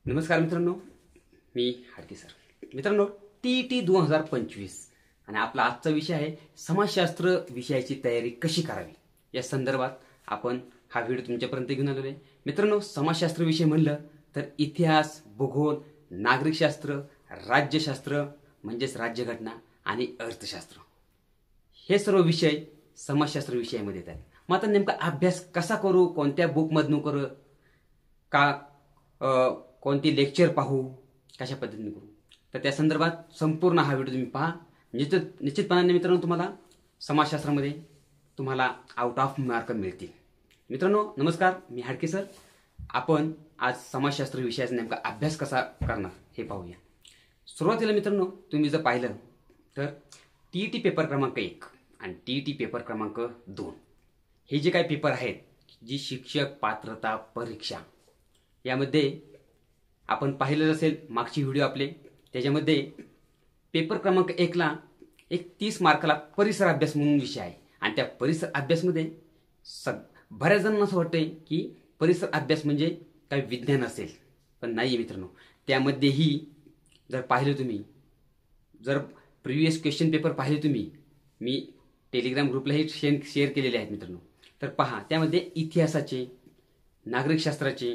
नमस्कार मित्रांनो, मी हाडके सर. मित्रांनो, TET 2025 आणि आपला आजचा विषय आहे समाजशास्त्र विषयाची तयारी कशी करावी. या संदर्भात आपण हा व्हिडिओ तुमच्यापर्यंत घेऊन आलेलो आहे. मित्रांनो, समाजशास्त्र विषय म्हणलं तर इतिहास, भूगोल, नागरिकशास्त्र, राज्यशास्त्र म्हणजेच राज्यघटना आणि अर्थशास्त्र हे सर्व विषय समाजशास्त्र विषयामध्ये येतात. मग आता नेमका अभ्यास कसा करू, कोणत्या बुकमधून करू, कोणती लेक्चर पाहू, कशा पद्धतीने करू, तर त्या संदर्भात संपूर्ण हा व्हिडिओ तुम्ही पहा. निश्चितपणाने मित्रांनो तुम्हाला समाजशास्त्रामध्ये तुम्हाला आउट ऑफ मार्क मिळतील. मित्रांनो नमस्कार, मी हाडके सर. आपण आज समाजशास्त्र विषयाचा नेमका अभ्यास कसा करणार हे पाहूया. सुरुवातीला मित्रांनो तुम्ही जर पाहिलं तर TET पेपर क्रमांक 1 आणि TET पेपर क्रमांक 2 हे जे काही पेपर आहेत, जी शिक्षक पात्रता परीक्षा, यामध्ये आपण पाहिलं असेल मागची व्हिडिओ आपले, त्याच्यामध्ये पेपर क्रमांक 1 ला एक 30 मार्काला परिसर अभ्यास म्हणून विषय आहे. आणि त्या परिसर अभ्यासमध्ये बऱ्याच जणांना असं वाटतंय की परिसर अभ्यास म्हणजे काही विज्ञान असेल, पण नाही मित्रांनो. त्यामध्येही जर पाहिलं तुम्ही, जर प्रिव्हियस क्वेश्चन पेपर पाहिले तुम्ही, मी टेलिग्राम ग्रुपलाही शेअर केलेले आहेत मित्रांनो, तर पहा त्यामध्ये इतिहासाचे, नागरिकशास्त्राचे,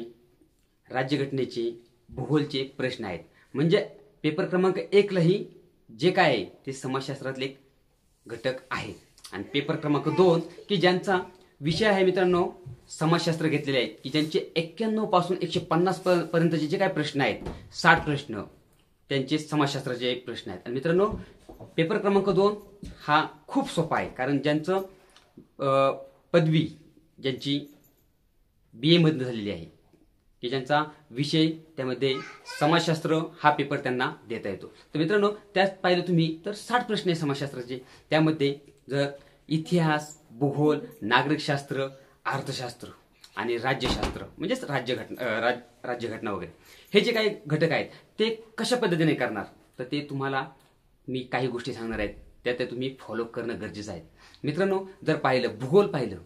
राज्यघटनेचे, भूगोलचे प्रश्न आहेत. म्हणजे पेपर क्रमांक 1 लाही जे काय आहे ते समाजशास्त्रातले एक घटक आहेत. आणि पेपर क्रमांक 2 की ज्यांचा विषय आहे मित्रांनो समाजशास्त्र घेतलेले आहेत, की ज्यांचे 91 पासून 150 पर्यंतचे जे काय प्रश्न आहेत, 60 प्रश्न त्यांचे समाजशास्त्राचे प्रश्न आहेत. आणि मित्रांनो पेपर क्रमांक 2 हा खूप सोपा आहे, कारण ज्यांचं पदवी ज्यांची BA मधून झालेली आहे, की ज्यांचा विषय त्यामध्ये समाजशास्त्र हा पेपर त्यांना देता येतो. तर मित्रांनो त्यात पाहिलं तुम्ही तर 60 प्रश्न आहे समाजशास्त्राचे. त्यामध्ये जर इतिहास, भूगोल, नागरिकशास्त्र, अर्थशास्त्र आणि राज्यशास्त्र म्हणजेच राज्यघटना वगैरे हे जे काही घटक आहेत ते कशा पद्धतीने करणार, तर ते तुम्हाला मी काही गोष्टी सांगणार आहेत, त्या तुम्ही फॉलो करणं गरजेचं आहे. मित्रांनो जर पाहिलं भूगोल पाहिलं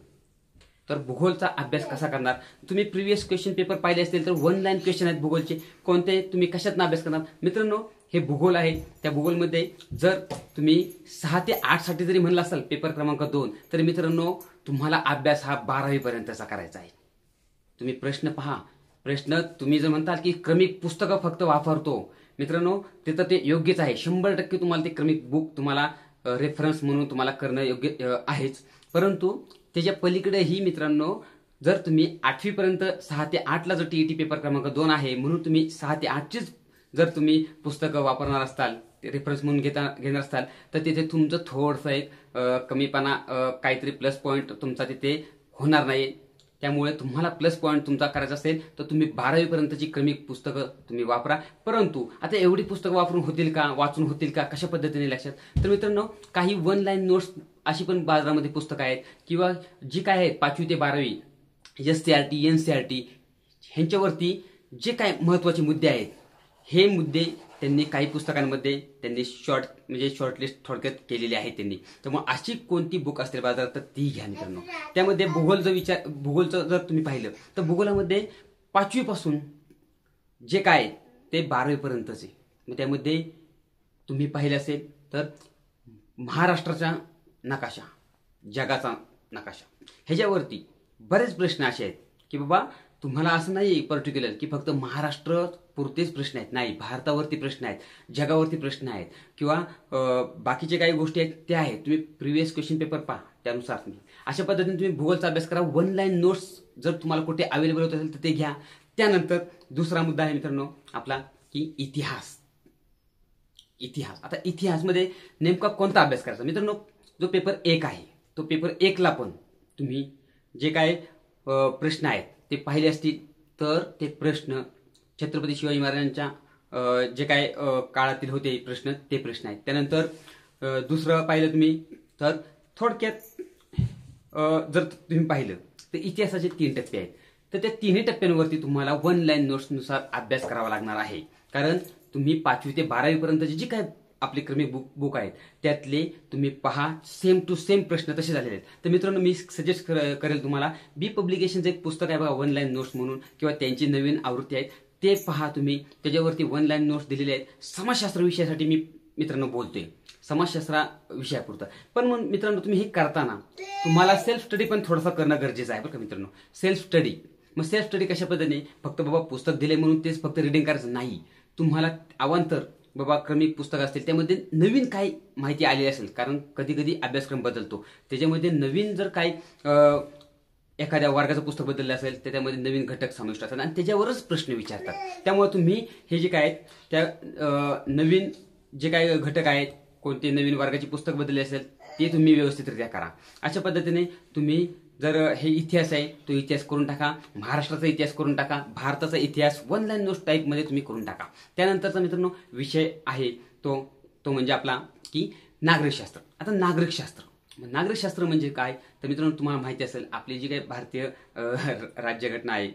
तर भूगोलचा अभ्यास कसा करणार. तुम्ही प्रिव्हियस क्वेश्चन पेपर पाहिले असतील तर 1 लाईन क्वेश्चन आहेत भूगोलचे. कोणते तुम्ही कशातनं अभ्यास करणार मित्रांनो. हे भूगोल आहे, त्या भूगोलमध्ये जर तुम्ही 6 ते 8 साठी जरी म्हणलं असाल पेपर क्रमांक 2, तर मित्रांनो तुम्हाला अभ्यास हा 12वी पर्यंतचा करायचा आहे. तुम्ही प्रश्न पहा. प्रश्न तुम्ही जर म्हणताल की क्रमिक पुस्तकं फक्त वापरतो, मित्रांनो तिथं ते योग्यच आहे. 100% तुम्हाला ते क्रमिक बुक तुम्हाला रेफरन्स म्हणून तुम्हाला करणं योग्य आहेच. परंतु त्याच्या पलीकडेही मित्रांनो जर तुम्ही 8वी पर्यंत 6 ते 8 ला जर TET पेपर क्रमांक 2 आहे म्हणून तुम्ही 6 ते 8 चीच जर तुम्ही पुस्तकं वापरणार असताल, रेफरन्स म्हणून घेणार असताल, तर तिथे तुमचं थोडंसं एक कमीपणा काहीतरी प्लस पॉईंट तुमचा तिथे होणार नाही. त्यामुळे तुम्हाला प्लस पॉईंट तुमचा करायचा असेल तर तुम्ही 12वी पर्यंतची क्रमिक पुस्तकं तुम्ही वापरा. परंतु आता एवढी पुस्तकं वापरून होतील का, वाचून होतील का, कशा पद्धतीने लक्षात. तर मित्रांनो काही 1 लाईन नोट्स अशी पण बाजारामध्ये पुस्तकं आहेत, किंवा जी काय आहेत 5वी ते 12वी SCRT, NCRT ह्यांच्यावरती जे काय महत्त्वाचे मुद्दे आहेत, हे मुद्दे त्यांनी काही पुस्तकांमध्ये त्यांनी शॉर्टलिस्ट थोडक्यात केलेली आहे त्यांनी. त्यामुळे अशी कोणती बुक असतील बाजारात तर ती घ्या मित्रांनो. त्यामध्ये भूगोलचं जर तुम्ही पाहिलं तर भूगोलामध्ये 5वी पासून जे काय ते 12वी पर्यंतचे. मग त्यामध्ये तुम्ही पाहिले असेल तर महाराष्ट्राचा नकाशा, जगाचा नकाशा, ह्याच्यावरती बरेच प्रश्न असे आहेत की बाबा तुम्हाला असं नाही पर्टिक्युलर की फक्त महाराष्ट्र पुरतेच प्रश्न आहेत. नाही, भारतावरती प्रश्न आहेत, जगावरती प्रश्न आहेत, किंवा बाकीचे काही गोष्टी आहेत त्या आहेत. तुम्ही प्रिव्हियस क्वेश्चन पेपर पहा, त्यानुसार तुम्ही अशा पद्धतीने तुम्ही भूगोलचा अभ्यास करा. 1 लाईन नोट्स जर तुम्हाला कुठे अवेलेबल होत असेल तर ते घ्या. त्यानंतर दुसरा मुद्दा आहे मित्रांनो आपला की इतिहास. आता इतिहासमध्ये नेमका कोणता अभ्यास करायचा मित्रांनो. जो पेपर 1 आहे तो पेपर 1 ला पण तुम्ही जे काय प्रश्न आहेत ते पाहिले असतील तर ते प्रश्न छत्रपती शिवाजी महाराजांच्या जे काय काळातील होते प्रश्न, ते प्रश्न आहेत. त्यानंतर दुसरं पाहिलं तुम्ही तर थोडक्यात जर तुम्ही पाहिलं तर इतिहासाचे 3 टप्पे आहेत. तर त्या 3ही टप्प्यांवरती तुम्हाला 1 लाईन नोट्सनुसार अभ्यास करावा लागणार आहे. कारण तुम्ही 5वी ते 12वी पर्यंतचे जे काय आपले क्रमिक बुक आहेत त्यातले तुम्ही पहा, सेम टू सेम प्रश्न तसे झालेले आहेत. तर मित्रांनो मी सजेस्ट करेल तुम्हाला बी पब्लिकेशनचं एक पुस्तक आहे बघा 1 लाईन नोट्स म्हणून, किंवा त्यांची नवीन आवृत्ती आहेत ते पहा तुम्ही. त्याच्यावरती 1 लाईन नोट्स दिलेले आहेत. समाजशास्त्र विषयासाठी मी मित्रांनो बोलतोय, समाजशास्त्र विषयापुरतं. पण मग मित्रांनो तुम्ही हे करताना तुम्हाला सेल्फ स्टडी पण थोडासा करणं गरजेचं आहे बरं का मित्रांनो. सेल्फ स्टडी, मग सेल्फ स्टडी कशा पद्धतीने, फक्त बाबा पुस्तक दिले म्हणून तेच फक्त रिडिंग करायचं नाही. तुम्हाला अवांतर बाबा क्रमिक पुस्तक असतील, त्यामध्ये नवीन काही माहिती आलेली असेल, कारण कधी कधी अभ्यासक्रम बदलतो, त्याच्यामध्ये नवीन जर काही एखाद्या वर्गाचं पुस्तक बदललं असेल, त्याच्यामध्ये नवीन घटक समाविष्ट असतात आणि त्याच्यावरच प्रश्न विचारतात. त्यामुळे तुम्ही हे जे काय आहेत त्या नवीन जे काही घटक आहेत, कोणते नवीन वर्गाची पुस्तक बदलले असेल ते तुम्ही व्यवस्थितरित्या करा. अशा पद्धतीने तुम्ही जर हे इतिहास आहे तो इतिहास करून टाका, महाराष्ट्राचा इतिहास करून टाका, भारताचा इतिहास 1 लाईन नोट्स टाईपमध्ये तुम्ही करून टाका. त्यानंतरचा मित्रांनो विषय आहे तो म्हणजे आपला की नागरिकशास्त्र. आता नागरिकशास्त्र म्हणजे काय तर मित्रांनो तुम्हाला माहिती असेल, आपली जी काही भारतीय राज्यघटना आहे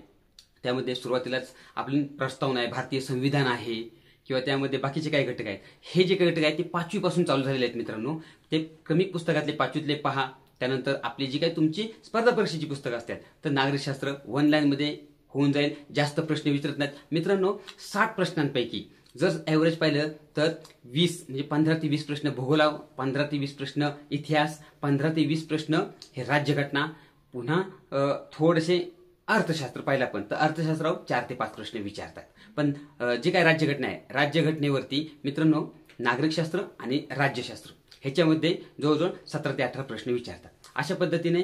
त्यामध्ये सुरुवातीलाच आपली प्रस्तावना आहे, भारतीय संविधान आहे किंवा त्यामध्ये बाकीचे काही घटक आहेत. हे जे काही घटक आहेत ते 5वी पासून चालू झालेले आहेत मित्रांनो. ते क्रमिक पुस्तकातले 5वीतले पहा. त्यानंतर आपली जी काही तुमची स्पर्धा परीक्षेची पुस्तकं असतात तर नागरिकशास्त्र 1 लाईनमध्ये होऊन जाईल. जास्त प्रश्न विचारत नाहीत मित्रांनो. 60 प्रश्नांपैकी जर ॲव्हरेज पाहिलं तर 20 म्हणजे 15 ते 20 प्रश्न भूगोल, 15 ते 20 प्रश्न इतिहास, 15 ते 20 प्रश्न हे राज्यघटना, पुन्हा थोडेसे अर्थशास्त्र पाहिलं आपण तर अर्थशास्त्रावर 4 ते 5 प्रश्न विचारतात. पण जे काय राज्यघटना आहे, राज्यघटनेवरती मित्रांनो नागरिकशास्त्र आणि राज्यशास्त्र ह्याच्यामध्ये जवळजवळ 17 ते 18 प्रश्न विचारतात. अशा पद्धतीने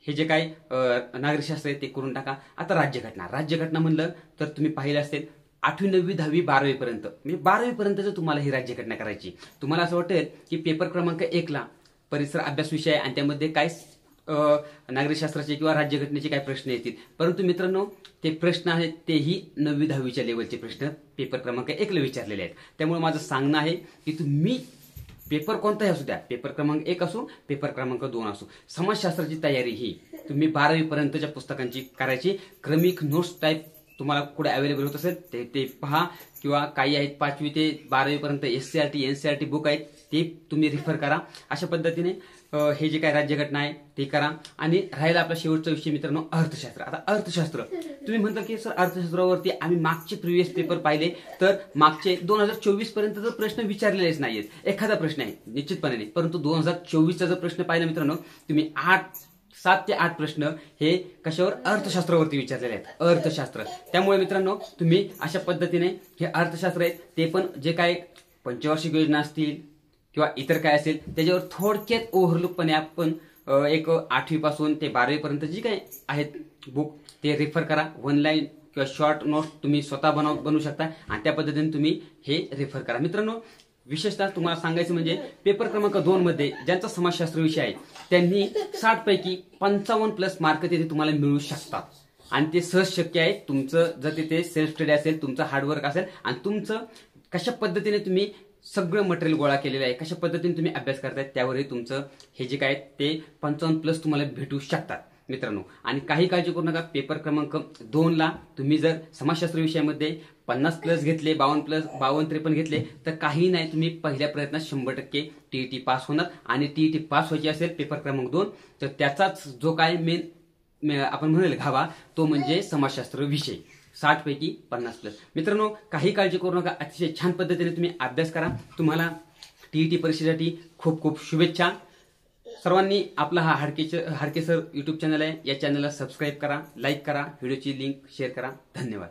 हे जे काय नागरिकशास्त्र आहे ते करून टाका. आता राज्यघटना म्हणलं तर तुम्ही पाहिलं असेल 8वी 9वी 10वी 12वी पर्यंत, म्हणजे 12वी पर्यंत जर तुम्हाला ही राज्यघटना करायची, तुम्हाला असं वाटेल की पेपर क्रमांक 1 ला परिसर अभ्यास विषय आहे आणि त्यामध्ये काय नागरिकशास्त्राचे किंवा राज्यघटनेचे काय प्रश्न येतील. परंतु मित्रांनो ते प्रश्न आहेत तेही 9वी 10वीच्या लेवलचे प्रश्न पेपर क्रमांक 1 ला विचारलेले आहेत. त्यामुळे माझं सांगणं आहे की तुम्ही पेपर कोणताही असू द्या, पेपर क्रमांक 1 असो, पेपर क्रमांक 2 असो, समाजशास्त्राची तयारी ही तुम्ही 12वी पर्यंतच्या पुस्तकांची करायची. क्रमिक नोट्स टाईप तुम्हाला कुठे अवेलेबल होत असेल ते पहा, किंवा काही आहेत 5वी ते 12वी पर्यंत SCRT NCRT बुक आहेत ते तुम्ही रिफर करा. अशा पद्धतीने हे जे काय राज्यघटना आहे ते करा. आणि राहिला आपला शेवटचा विषय मित्रांनो अर्थशास्त्र. आता अर्थशास्त्र तुम्ही म्हणता की सर अर्थशास्त्रावरती आम्ही मागचे प्रिव्हियस पेपर पाहिले तर मागचे 2024 पर्यंत जर प्रश्न विचारलेलेच नाहीयेत. एखादा प्रश्न आहे निश्चितपणे, परंतु 2024चा जर प्रश्न पाहिला मित्रांनो तुम्ही 7 ते 8 प्रश्न हे कशावर, अर्थशास्त्रावरती विचारलेले आहेत. अर्थशास्त्र. त्यामुळे मित्रांनो तुम्ही अशा पद्धतीने हे अर्थशास्त्र आहेत ते पण जे काय पंचवार्षिक योजना असतील किंवा इतर काय असेल त्याच्यावर थोडक्यात ओव्हरलुकपणे आपण एक 8वी पासून ते 12वी पर्यंत जी काही आहेत बुक ते रेफर करा. 1 लाईन किंवा शॉर्ट नोट्स तुम्ही स्वतः बनवू शकता आणि त्या पद्धतीने तुम्ही हे रेफर करा. मित्रांनो विशेषतः तुम्हाला सांगायचं म्हणजे पेपर क्रमांक 2 मध्ये ज्यांचा समाजशास्त्र विषय आहे त्यांनी 60 पैकी 55+ मार्क तिथे तुम्हाला मिळू शकतात आणि ते सहज शक्य आहे. तुमचं जर तिथे सेल्फ स्टडी असेल, तुमचं हार्डवर्क असेल आणि तुमचं कशा पद्धतीने तुम्ही सगळं मटेरियल गोळा केलेलं आहे, कशा पद्धतीने तुम्ही अभ्यास करताय त्यावरही तुमचं हे जे काय ते 55+ तुम्हाला भेटू शकतात मित्रांनो. आणि काही काळजी करू नका. पेपर क्रमांक 2 ला तुम्ही जर समाजशास्त्र विषयामध्ये 50+ घेतले, 52+, 52-53 घेतले तर काही नाही, तुम्ही पहिल्या प्रयत्नात 100% TET पास होणार. आणि TET पास व्हायची असेल पेपर क्रमांक 2 तर त्याचाच जो काय मेन आपण म्हणेल घावा तो म्हणजे समाजशास्त्र विषय. 60 पैकी 50+. मित्रांनो काही काळजी करू नका. अतिशय छान पद्धतीने तुम्ही अभ्यास करा. तुम्हाला TET परीक्षेसाठी खूप खूप शुभेच्छा. सर्वांनी आपला हा हाडके सर YouTube चॅनल आहे, या चॅनलला सबस्क्राईब करा, लाईक करा, व्हिडिओची लिंक शेअर करा. धन्यवाद.